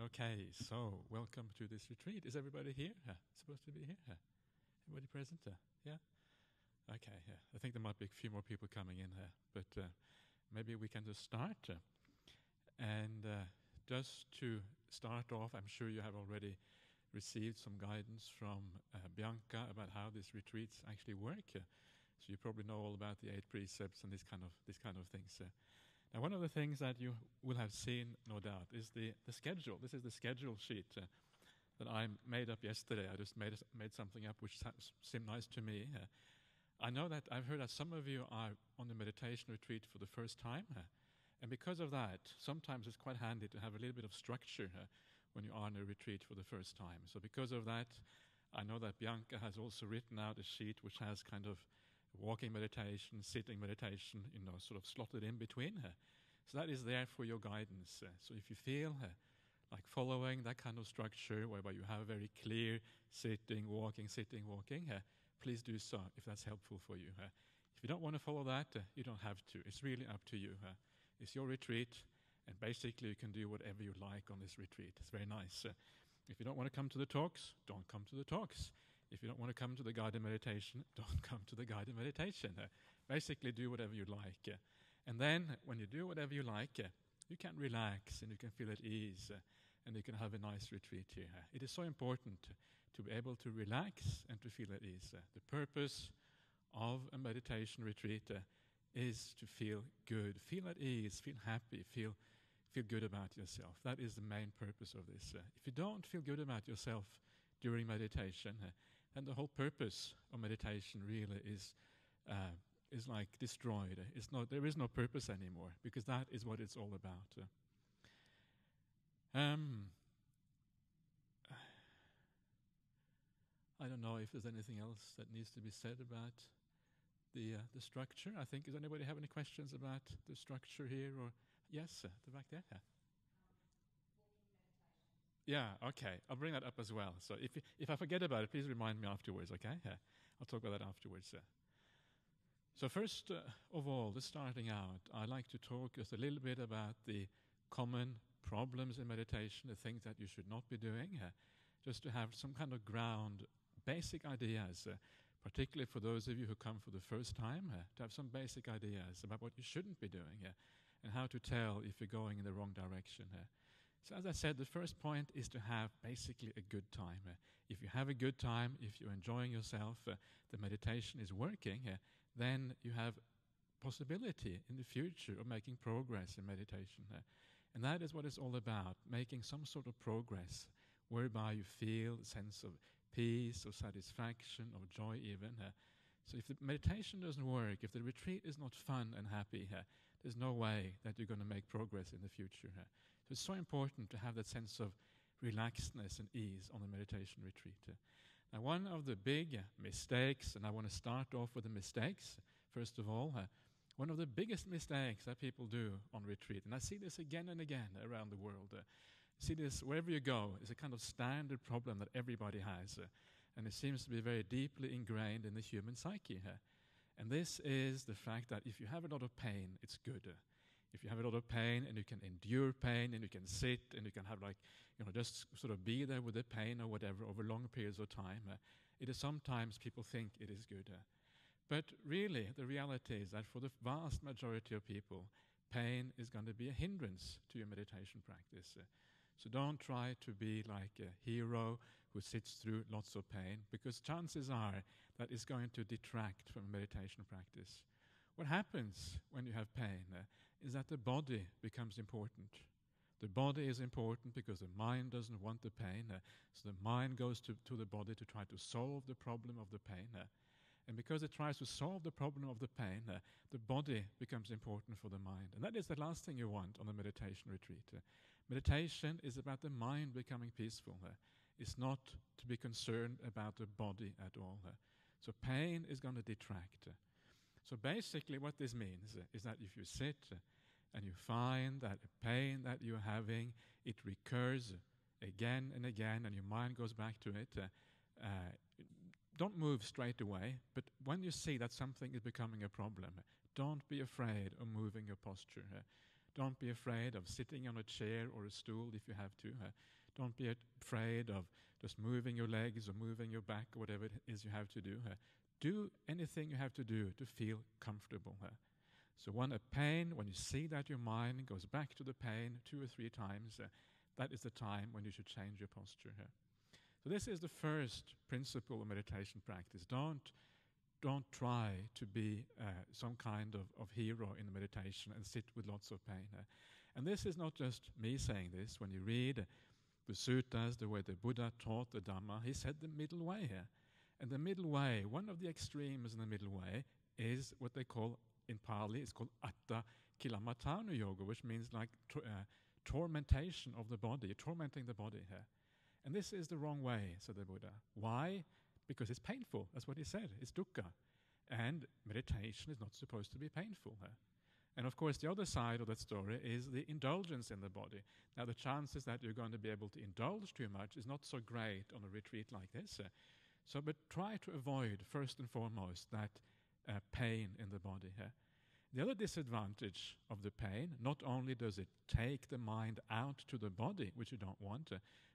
Okay, so welcome to this retreat. Is everybody here? Supposed to be here? Everybody present? Yeah? Okay, yeah. I think there might be a few more people coming in here, but maybe we can just start. And just to start off, I'm sure you have already received some guidance from Bianca about how these retreats actually work. So you probably know all about the 8 precepts and this kind of things. Now, one of the things that you will have seen, no doubt, is the schedule. This is the schedule sheet that I made up yesterday. I just made something up which seemed nice to me. I know that I've heard that some of you are on the meditation retreat for the first time, and because of that, sometimes it's quite handy to have a little bit of structure when you are on a retreat for the first time. So because of that, I know that Bianca has also written out a sheet which has kind of walking meditation, sitting meditation, sort of slotted in between. So that is there for your guidance. So if you feel like following that kind of structure, whereby you have a very clear sitting, walking, please do so if that's helpful for you. If you don't want to follow that, you don't have to. It's really up to you. It's your retreat, and basically you can do whatever you like on this retreat. It's very nice. If you don't want to come to the talks, don't come to the talks. If you don't want to come to the guided meditation, don't come to the guided meditation. Basically, do whatever you like. And then, when you do whatever you like, you can relax and you can feel at ease and you can have a nice retreat here. It is so important to be able to relax and to feel at ease. The purpose of a meditation retreat is to feel good, feel at ease, feel happy, feel good about yourself. That is the main purpose of this. If you don't feel good about yourself during meditation, and the whole purpose of meditation really is like destroyed. There is no purpose anymore, because that is what it's all about. I don't know if there's anything else that needs to be said about the structure. I think, does anybody have any questions about the structure here? Or yes, the back there. Yeah, okay. I'll bring that up as well. So if I forget about it, please remind me afterwards, okay? Yeah, I'll talk about that afterwards. So first of all, just starting out, I'd like to talk just a little bit about the common problems in meditation, the things that you should not be doing, just to have some kind of ground, basic ideas, particularly for those of you who come for the first time, to have some basic ideas about what you shouldn't be doing and how to tell if you're going in the wrong direction. So as I said, the first point is to have basically a good time. If you have a good time, if you're enjoying yourself, the meditation is working, then you have possibility in the future of making progress in meditation. And that is what it's all about, making some sort of progress whereby you feel a sense of peace, of satisfaction, of joy even. So if the meditation doesn't work, if the retreat is not fun and happy, there's no way that you're going to make progress in the future. So it's so important to have that sense of relaxedness and ease on the meditation retreat. Now, one of the big mistakes, and I want to start off with the mistakes, first of all, one of the biggest mistakes that people do on retreat, and I see this again and again around the world, see this wherever you go, is a kind of standard problem that everybody has, and it seems to be very deeply ingrained in the human psyche. And this is the fact that if you have a lot of pain, it's good. If you have a lot of pain and you can endure pain and you can sit and you can have just sort of be there with the pain or whatever over long periods of time, it is sometimes people think it is good. But really, the reality is that for the vast majority of people, pain is going to be a hindrance to your meditation practice. So don't try to be like a hero who sits through lots of pain, because chances are that it's going to detract from meditation practice. What happens when you have pain is that the body becomes important. The body is important because the mind doesn't want the pain, so the mind goes to the body to try to solve the problem of the pain. And because it tries to solve the problem of the pain, the body becomes important for the mind. And that is the last thing you want on a meditation retreat. Meditation is about the mind becoming peaceful. It's not to be concerned about the body at all. So pain is going to detract. So basically what this means is that if you sit and you find that the pain that you're having, it recurs again and again, and your mind goes back to it, don't move straight away, but when you see that something is becoming a problem, don't be afraid of moving your posture. Don't be afraid of sitting on a chair or a stool if you have to. Don't be afraid of just moving your legs or moving your back or whatever it is you have to do. Do anything you have to do to feel comfortable. So when a pain, when you see that your mind goes back to the pain 2 or 3 times, that is the time when you should change your posture. So this is the first principle of meditation practice. Don't try to be some kind of hero in the meditation and sit with lots of pain. And this is not just me saying this. When you read the suttas, the way the Buddha taught the Dhamma, he said the middle way here. And the middle way, one of the extremes in the middle way, is what they call, in Pali, it's called Atta Kilamatanu Yoga, which means like tormentation of the body, tormenting the body here. And this is the wrong way, said the Buddha. Why? Because it's painful. That's what he said. It's dukkha. And meditation is not supposed to be painful. And of course, the other side of that story is the indulgence in the body. Now, the chances that you're going to be able to indulge too much is not so great on a retreat like this. But try to avoid, first and foremost, that pain in the body. The other disadvantage of the pain, not only does it take the mind out to the body, which you don't want,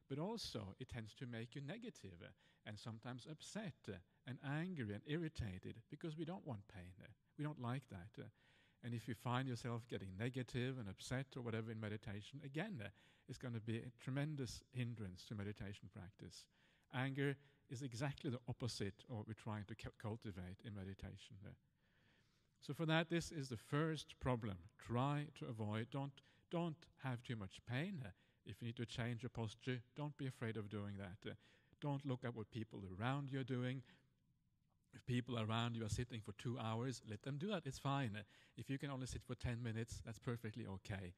but also it tends to make you negative and sometimes upset and angry and irritated, because we don't want pain. We don't like that. And if you find yourself getting negative and upset or whatever in meditation, again, it's going to be a tremendous hindrance to meditation practice. Anger is exactly the opposite of what we're trying to cultivate in meditation. So for that, this is the first problem. Try to avoid, don't have too much pain. If you need to change your posture, don't be afraid of doing that. Don't look at what people around you are doing. If people around you are sitting for 2 hours, let them do that. It's fine. If you can only sit for 10 minutes, that's perfectly okay.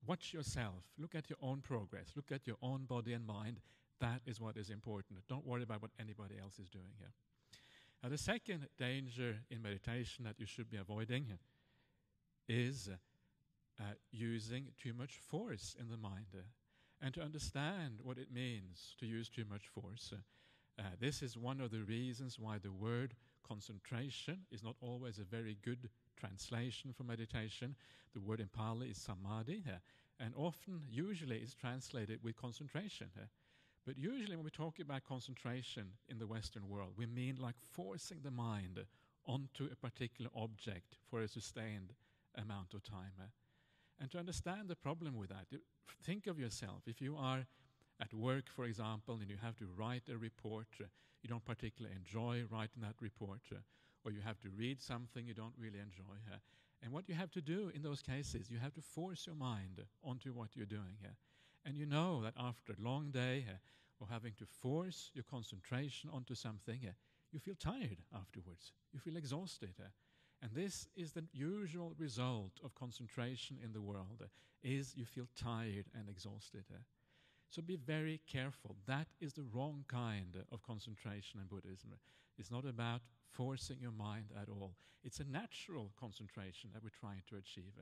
Watch yourself. Look at your own progress. Look at your own body and mind. That is what is important. Don't worry about what anybody else is doing here. Now, the second danger in meditation that you should be avoiding is using too much force in the mind. And to understand what it means to use too much force, this is one of the reasons why the word concentration is not always a very good translation for meditation. The word in Pali is samadhi, and often, usually, it's translated with concentration. But usually when we talk about concentration in the Western world, we mean like forcing the mind onto a particular object for a sustained amount of time. And to understand the problem with that, think of yourself. If you are at work, for example, and you have to write a report, you don't particularly enjoy writing that report, or you have to read something you don't really enjoy. And what you have to do in those cases, you have to force your mind onto what you're doing. And you know that after a long day of having to force your concentration onto something, you feel tired afterwards. You feel exhausted. And this is the usual result of concentration in the world, is you feel tired and exhausted. So be very careful. That is the wrong kind of concentration in Buddhism. It's not about forcing your mind at all. It's a natural concentration that we're trying to achieve.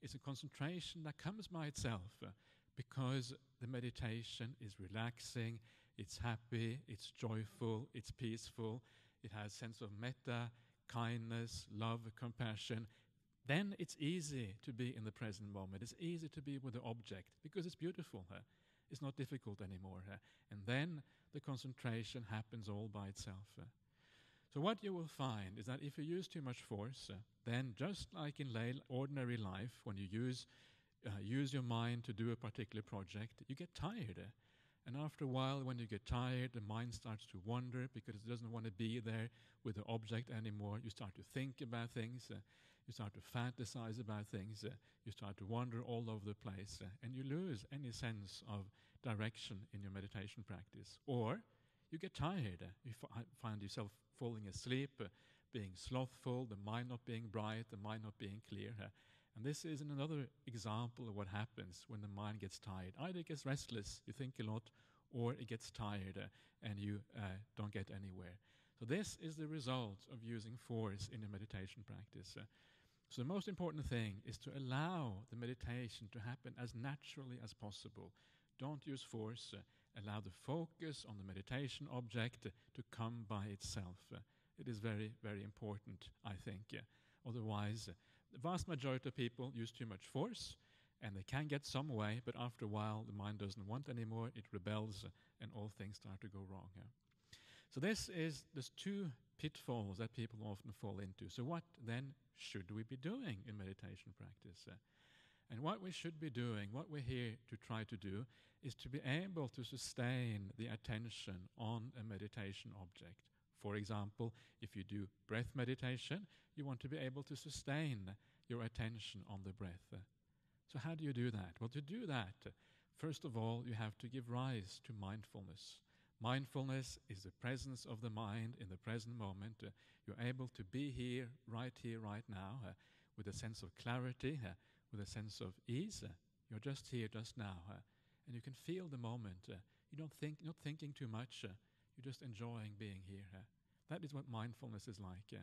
It's a concentration that comes by itself because the meditation is relaxing, it's happy, it's joyful, it's peaceful, it has a sense of metta, kindness, love, compassion. Then it's easy to be in the present moment. It's easy to be with the object because it's beautiful. It's not difficult anymore. And then the concentration happens all by itself. So what you will find is that if you use too much force, then just like in ordinary life, when you use your mind to do a particular project, you get tired. And after a while, when you get tired, the mind starts to wander because it doesn't want to be there with the object anymore. You start to think about things. You start to fantasize about things. You start to wander all over the place. And you lose any sense of direction in your meditation practice. Or you get tired. You find yourself falling asleep, being slothful, the mind not being bright, the mind not being clear. And this is another example of what happens when the mind gets tired. Either it gets restless, you think a lot, or it gets tired and you don't get anywhere. So this is the result of using force in a meditation practice. So the most important thing is to allow the meditation to happen as naturally as possible. Don't use force. Allow the focus on the meditation object to come by itself. It is very, very important, I think. Otherwise, the vast majority of people use too much force, And they can get some way, but after a while the mind doesn't want anymore, it rebels, and all things start to go wrong. So there's two pitfalls that people often fall into. So what then should we be doing in meditation practice? And what we should be doing, what we're here to try to do, is to be able to sustain the attention on a meditation object. For example, if you do breath meditation, you want to be able to sustain your attention on the breath. So how do you do that? Well, to do that, first of all, you have to give rise to mindfulness. Mindfulness is the presence of the mind in the present moment. You're able to be here, right now, with a sense of clarity, with a sense of ease. You're just here, just now, and you can feel the moment. You're not thinking too much. You're just enjoying being here. That is what mindfulness is like.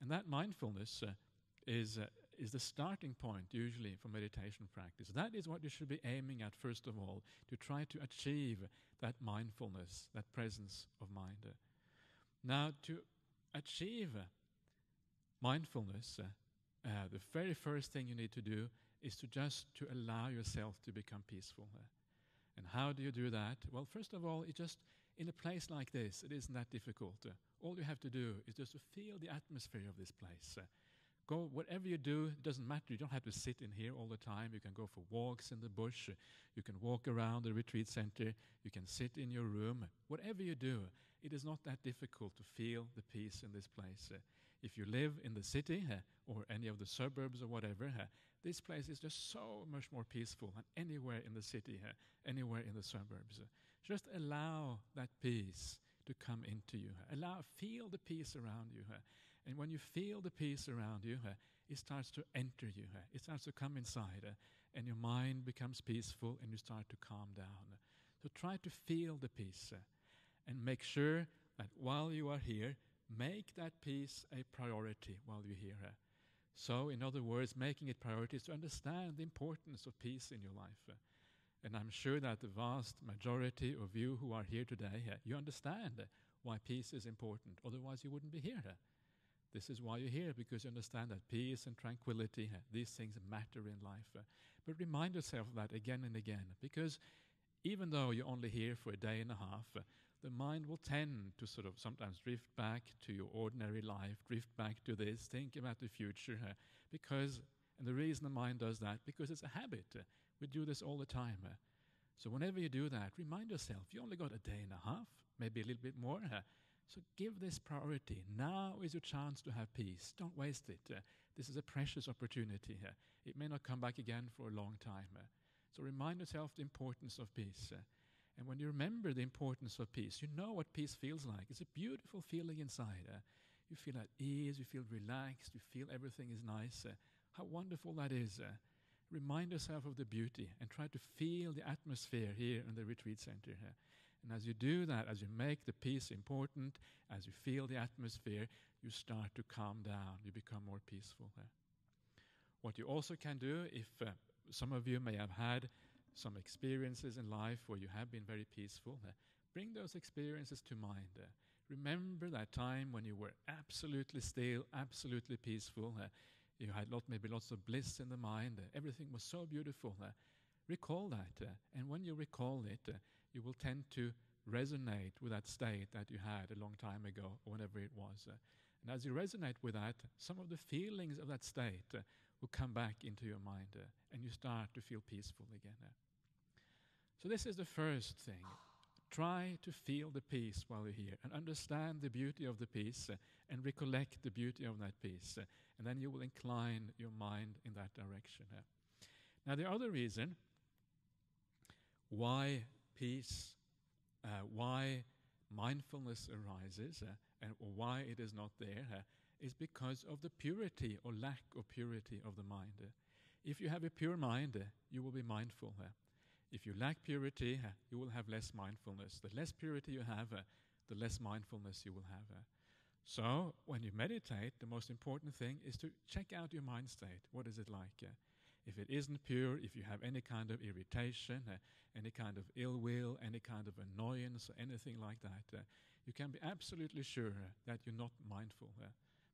And that mindfulness is the starting point, usually, for meditation practice. That is what you should be aiming at, first of all, to try to achieve that mindfulness, that presence of mind. Now, to achieve mindfulness, the very first thing you need to do is to allow yourself to become peaceful. And how do you do that? Well, first of all, it's just in a place like this, it isn't that difficult. All you have to do is just to feel the atmosphere of this place. Go, whatever you do, it doesn't matter. You don't have to sit in here all the time. You can go for walks in the bush. You can walk around the retreat center. You can sit in your room. Whatever you do, it is not that difficult to feel the peace in this place. If you live in the city or any of the suburbs or whatever, this place is just so much more peaceful than anywhere in the city, anywhere in the suburbs. Just allow that peace to come into you. Feel the peace around you. And when you feel the peace around you, it starts to enter you. It starts to come inside, and your mind becomes peaceful, and you start to calm down. So try to feel the peace, and make sure that while you are here, make that peace a priority while you're here. So, in other words, making it priority is to understand the importance of peace in your life. And I'm sure that the vast majority of you who are here today, you understand why peace is important. Otherwise, you wouldn't be here. This is why you're here, because you understand that peace and tranquility, these things matter in life. But remind yourself of that again and again, because even though you're only here for a day and a half, the mind will tend to sort of sometimes drift back to your ordinary life, drift back to this, think about the future, and the reason the mind does that, because it's a habit. We do this all the time. So whenever you do that, remind yourself, you only got a day and a half, maybe a little bit more. So give this priority. Now is your chance to have peace. Don't waste it. This is a precious opportunity. It may not come back again for a long time. So remind yourself the importance of peace. And when you remember the importance of peace, you know what peace feels like. It's a beautiful feeling inside. You feel at ease, you feel relaxed, you feel everything is nice. How wonderful that is. Remind yourself of the beauty and try to feel the atmosphere here in the retreat center. And as you do that, as you make the peace important, as you feel the atmosphere, you start to calm down. You become more peaceful. What you also can do, if some of you may have had some experiences in life where you have been very peaceful, bring those experiences to mind. Remember that time when you were absolutely still, absolutely peaceful. You had maybe lots of bliss in the mind. Everything was so beautiful. Recall that. And when you recall it, you will tend to resonate with that state that you had a long time ago, or whenever it was. And as you resonate with that, some of the feelings of that state will come back into your mind, and you start to feel peaceful again. So this is the first thing. Try to feel the peace while you're here and understand the beauty of the peace and recollect the beauty of that peace. And then you will incline your mind in that direction. Now the other reason why peace, why mindfulness arises and why it is not there is because of the purity or lack of purity of the mind. If you have a pure mind, you will be mindful. If you lack purity, you will have less mindfulness. The less purity you have, the less mindfulness you will have. So, when you meditate, the most important thing is to check out your mind state. What is it like? If it isn't pure, if you have any kind of irritation, any kind of ill will, any kind of annoyance, or anything like that, you can be absolutely sure that you're not mindful.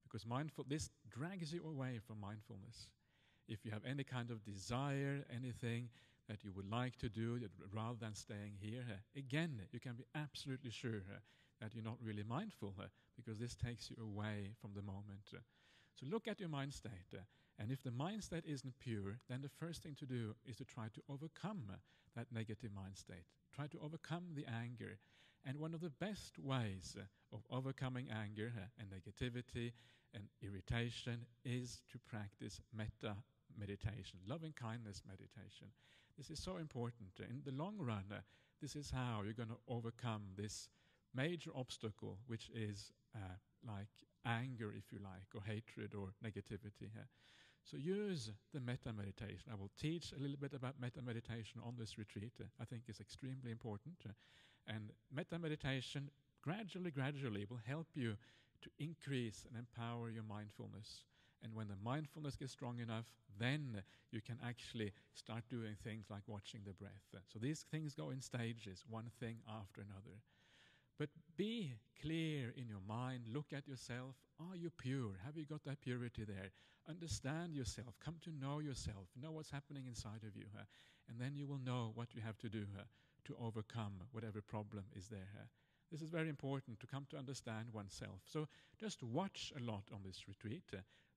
Because this drags you away from mindfulness. If you have any kind of desire, anything that you would like to do rather than staying here, again, you can be absolutely sure that you're not really mindful because this takes you away from the moment. So look at your mind state. And if the mind state isn't pure, then the first thing to do is to try to overcome that negative mind state. Try to overcome the anger. And one of the best ways of overcoming anger and negativity and irritation is to practice metta meditation, loving kindness meditation. This is so important. In the long run, this is how you're going to overcome this major obstacle, which is like anger, if you like, or hatred or negativity. So use the metta meditation. I will teach a little bit about metta meditation on this retreat. I think it's extremely important. And metta meditation gradually will help you to increase and empower your mindfulness. And when the mindfulness gets strong enough, then you can actually start doing things like watching the breath. So these things go in stages, one thing after another. But be clear in your mind. Look at yourself. Are you pure? Have you got that purity there? Understand yourself. Come to know yourself. Know what's happening inside of you. And then you will know what you have to do to overcome whatever problem is there. This is very important, to come to understand oneself. So just watch a lot on this retreat.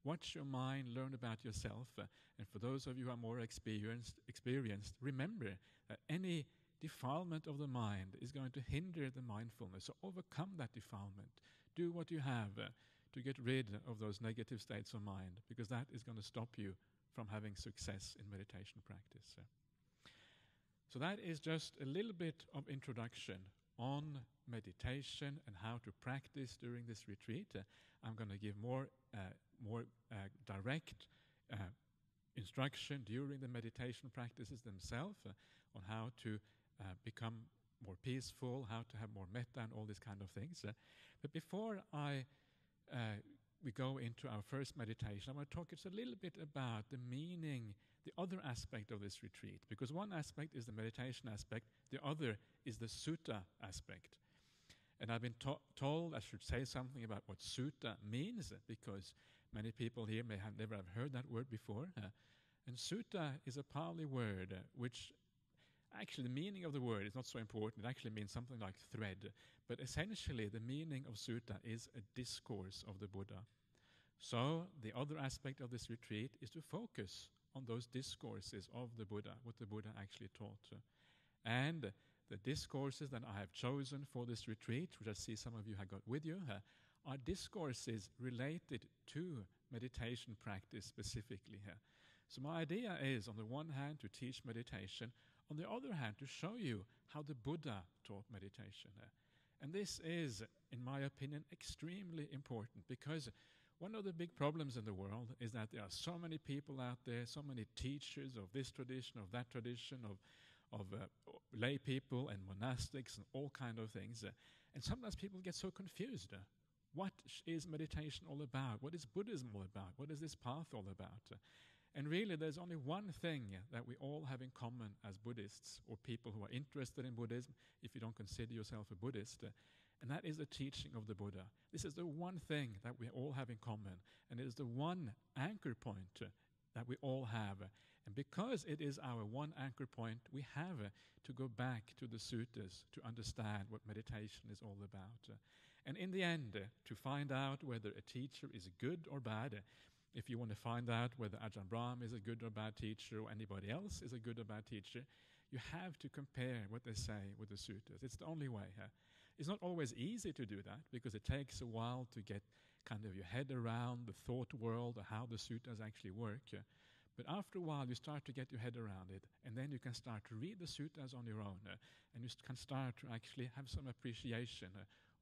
Watch your mind, learn about yourself. And for those of you who are more experienced, remember that any defilement of the mind is going to hinder the mindfulness. So overcome that defilement. Do what you have to get rid of those negative states of mind, because that is going to stop you from having success in meditation practice. So that is just a little bit of introduction on meditation and how to practice during this retreat. I'm going to give more direct instruction during the meditation practices themselves on how to become more peaceful, how to have more metta and all these kind of things. But before we go into our first meditation, I want to talk just a little bit about the meaning, the other aspect of this retreat. Because one aspect is the meditation aspect, the other is the sutta aspect. And I've been told I should say something about what sutta means, because many people here may have never heard that word before. And sutta is a Pali word, which actually the meaning of the word is not so important. It actually means something like thread. But essentially the meaning of sutta is a discourse of the Buddha. So the other aspect of this retreat is to focus on those discourses of the Buddha, what the Buddha actually taught. And the discourses that I have chosen for this retreat, which I see some of you have got with you, are discourses related to meditation practice specifically here. So my idea is, on the one hand, to teach meditation, on the other hand, to show you how the Buddha taught meditation. And this is, in my opinion, extremely important, because one of the big problems in the world is that there are so many people out there, so many teachers of this tradition, of that tradition, of lay people and monastics and all kind of things. And sometimes people get so confused. What is meditation all about? What is Buddhism all about? What is this path all about? And really, there's only one thing that we all have in common as Buddhists, or people who are interested in Buddhism, if you don't consider yourself a Buddhist, and that is the teaching of the Buddha. This is the one thing that we all have in common, and it is the one anchor point that we all have. And because it is our one anchor point, we have to go back to the suttas to understand what meditation is all about. And in the end, to find out whether a teacher is good or bad, if you want to find out whether Ajahn Brahmali is a good or bad teacher, or anybody else is a good or bad teacher, you have to compare what they say with the suttas. It's the only way. It's not always easy to do that, because it takes a while to get kind of your head around the thought world, or how the suttas actually work. But after a while, you start to get your head around it, and then you can start to read the suttas on your own, and you can start to actually have some appreciation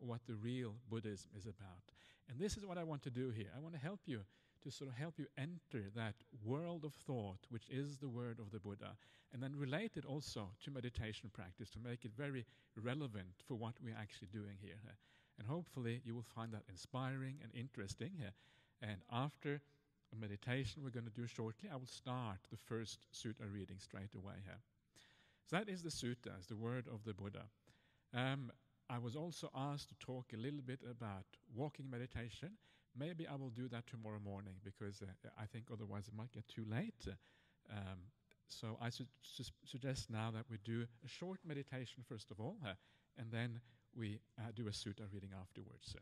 of what the real Buddhism is about. And this is what I want to do here. I want to help you, to sort of help you enter that world of thought, which is the word of the Buddha, and then relate it also to meditation practice, to make it very relevant for what we're actually doing here. And hopefully you will find that inspiring and interesting. And after a meditation we're going to do shortly, I will start the first sutta reading straight away here. So that is the suttas, the word of the Buddha. I was also asked to talk a little bit about walking meditation, Maybe I will do that tomorrow morning because I think otherwise it might get too late. So I suggest now that we do a short meditation first of all, and then we do a sutta reading afterwards.